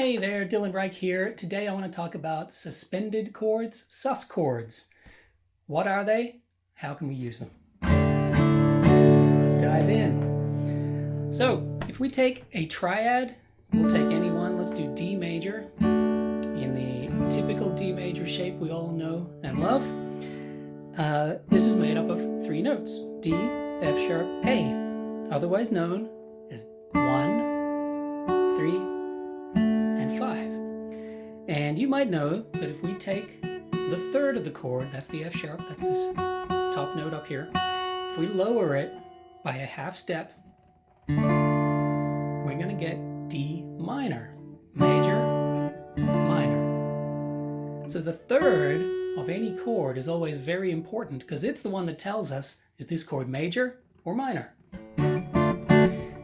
Hey there, Dylan Reich here. Today I want to talk about suspended chords, sus chords. What are they? How can we use them? Let's dive in. So, if we take a triad, we'll take any one. Let's do D major in the typical D major shape we all know and love. This is made up of three notes: D, F sharp, A, otherwise known as 1, 3, and 5. And you might know that if we take the third of the chord, that's the F sharp, that's this top note up here, if we lower it by a half step, we're going to get D minor, major, minor. So the third of any chord is always very important because it's the one that tells us, is this chord major or minor?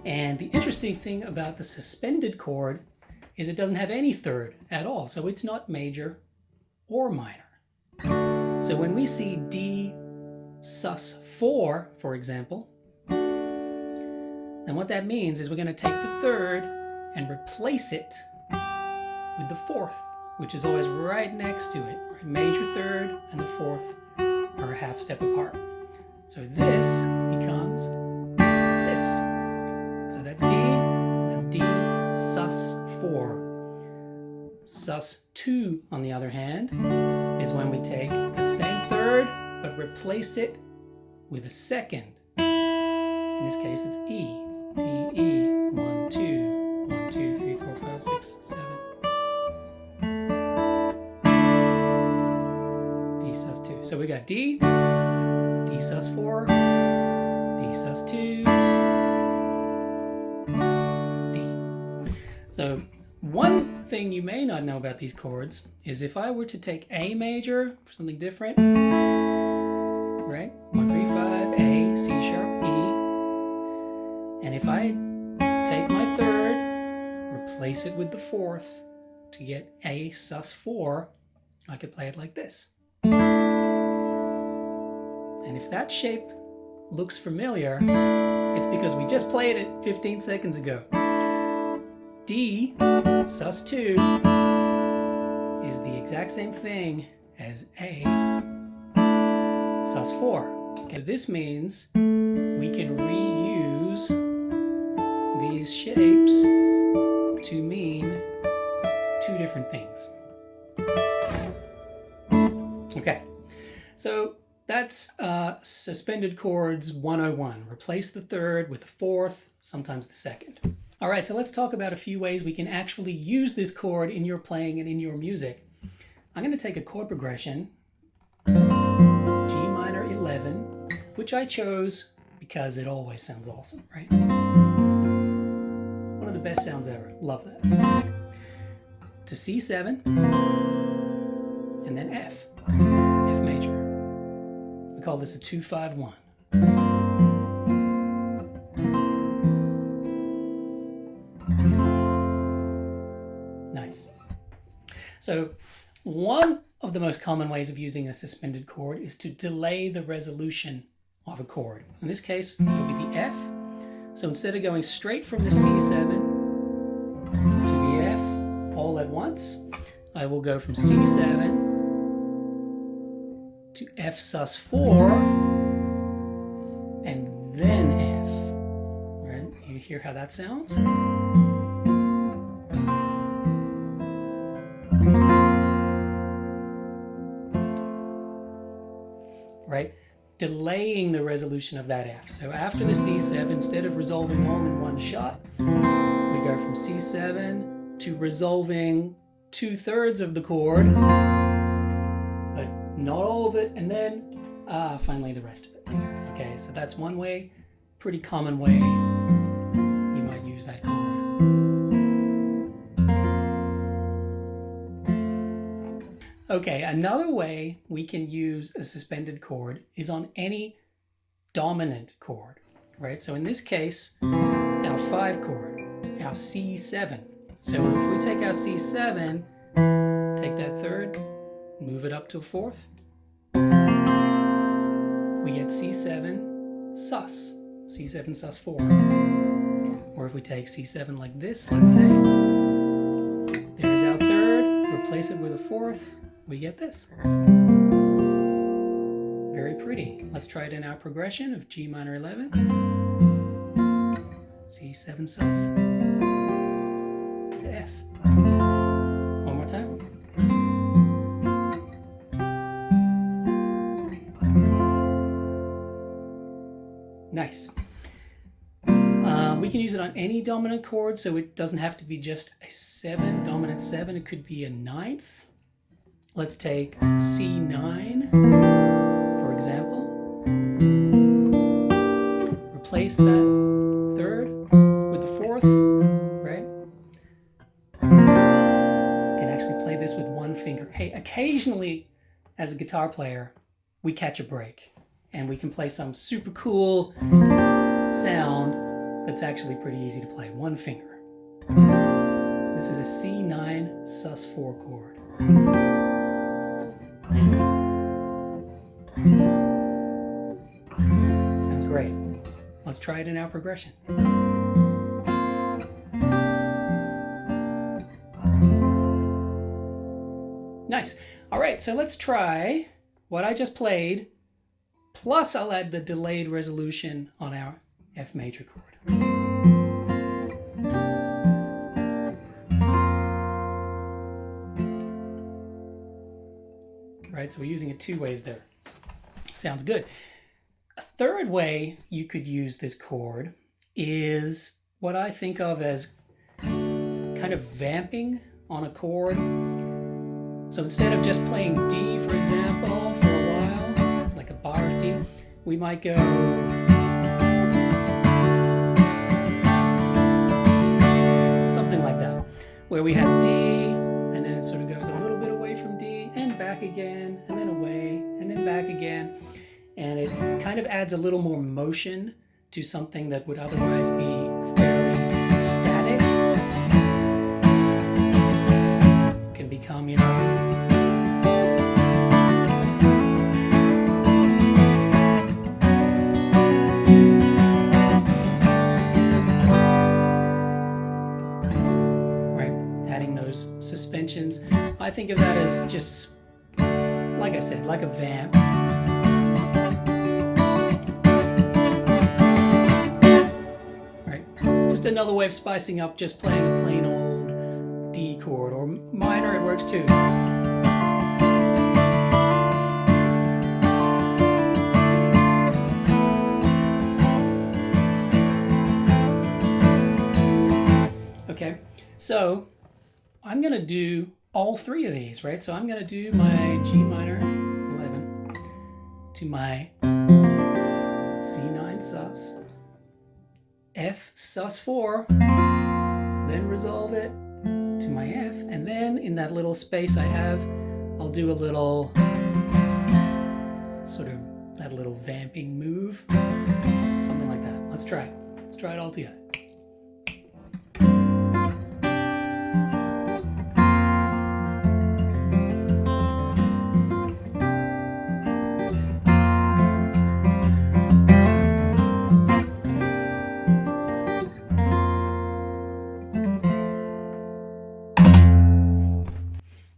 And the interesting thing about the suspended chord is it doesn't have any third at all, so it's not major or minor. So when we see D sus 4, for example, then what that means is we're going to take the third and replace it with the fourth, which is always right next to it. Right? Major third and the fourth are a half step apart. So this becomes this. So that's D sus 4. Sus 2, on the other hand, is when we take the same third but replace it with a second. In this case, it's E. D, E. 1, 2, 1, 2, 3, 4, 5, 6, 7. D sus 2. So we got D, D sus 4, D sus 2, D. So one thing you may not know about these chords is if I were to take A major for something different, right? 1, 3, 5, A, C sharp, E. And if I take my third, replace it with the fourth to get A sus 4, I could play it like this. And if that shape looks familiar, it's because we just played it 15 seconds ago. D sus 2 is the exact same thing as A sus 4. Okay, this means we can reuse these shapes to mean two different things. Okay, so that's suspended chords 101. Replace the third with the fourth, sometimes the second. All right, so let's talk about a few ways we can actually use this chord in your playing and in your music. I'm going to take a chord progression, G minor 11, which I chose because it always sounds awesome, right? One of the best sounds ever. Love that. To C7, and then F, F major. We call this a 2-5-1. Nice. So one of the most common ways of using a suspended chord is to delay the resolution of a chord. In this case, it'll be the F. So instead of going straight from the C7 to the F all at once, I will go from C7 to F sus 4 and then F. Right? You hear how that sounds? Right? Delaying the resolution of that F. So after the C7, instead of resolving all in one shot, we go from C7 to resolving 2/3 of the chord, but not all of it, and then finally the rest of it. Okay, so that's one way, pretty common way you might use that chord. Okay, another way we can use a suspended chord is on any dominant chord, right? So in this case, our 5 chord, our C7. So if we take our C7, take that third, move it up to a fourth, we get C7 sus, C7 sus 4. Or if we take C7 like this, let's say, replace it with a fourth, we get this. Very pretty. Let's try it in our progression of G minor 11, C7 sus, to F. One more time. Nice. We can use it on any dominant chord, so it doesn't have to be just a 7, dominant 7. It could be a ninth. Let's take C9, for example. Replace that third with the fourth, right? You can actually play this with one finger. Hey, occasionally, as a guitar player, we catch a break, and we can play some super cool sound that's actually pretty easy to play. One finger. This is a C9 sus4 chord. Sounds great. Let's try it in our progression. Nice. All right, so let's try what I just played, plus I'll add the delayed resolution on our F major chord. Right, so we're using it two ways there. Sounds good. A third way you could use this chord is what I think of as kind of vamping on a chord. So instead of just playing D, for example, for a while, like a bar of D, we might go something like that, where we have D, and then it sort of goes a little bit away from D, and back again, and then away, and then back again. And it kind of adds a little more motion to something that would otherwise be fairly static. It can become, you know, suspensions. I think of that as just, like I said, like a vamp. Right? Just another way of spicing up just playing a plain old D chord, or minor, it works too. Okay, so I'm going to do all three of these, right? So I'm going to do my G minor 11 to my C9 sus, F sus4, then resolve it to my F, and then in that little space I have, I'll do a little, sort of that little vamping move, something like that. Let's try it. Let's try it all together.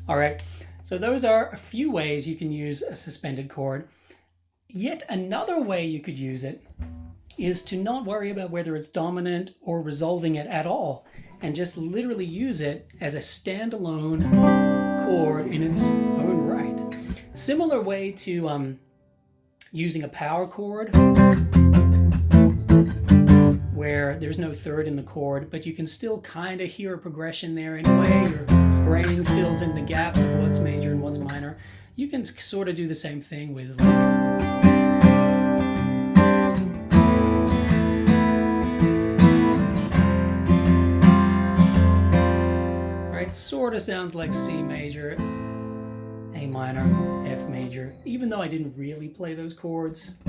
All right, so those are a few ways you can use a suspended chord. Yet another way you could use it is to not worry about whether it's dominant or resolving it at all, and just literally use it as a standalone chord in its own right. Similar way to using a power chord, where there's no third in the chord, but you can still kind of hear a progression there anyway. Your brain fills in the gaps of what's major and what's minor. You can sort of do the same thing with like, right? Sort of sounds like C major, A minor, F major, even though I didn't really play those chords.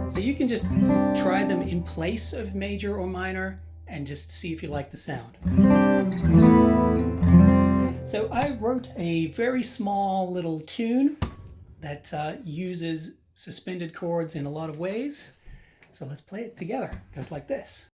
So you can just try them in place of major or minor and just see if you like the sound. So I wrote a very small little tune that uses suspended chords in a lot of ways. So let's play it together. It goes like this.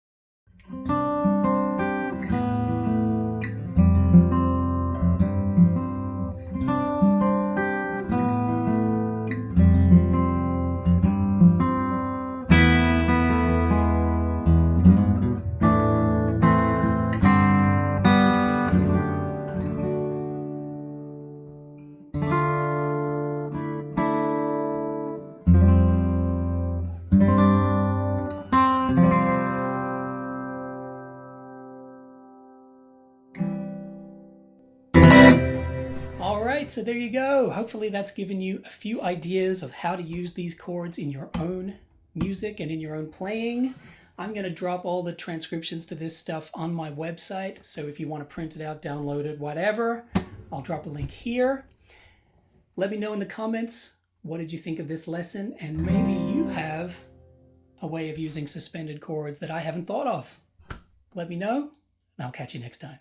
right, so there you go. Hopefully that's given you a few ideas of how to use these chords in your own music and in your own playing. I'm going to drop all the transcriptions to this stuff on my website, so if you want to print it out, download it, whatever, I'll drop a link here. Let me know in the comments, what did you think of this lesson, and maybe you have a way of using suspended chords that I haven't thought of. Let me know, and I'll catch you next time.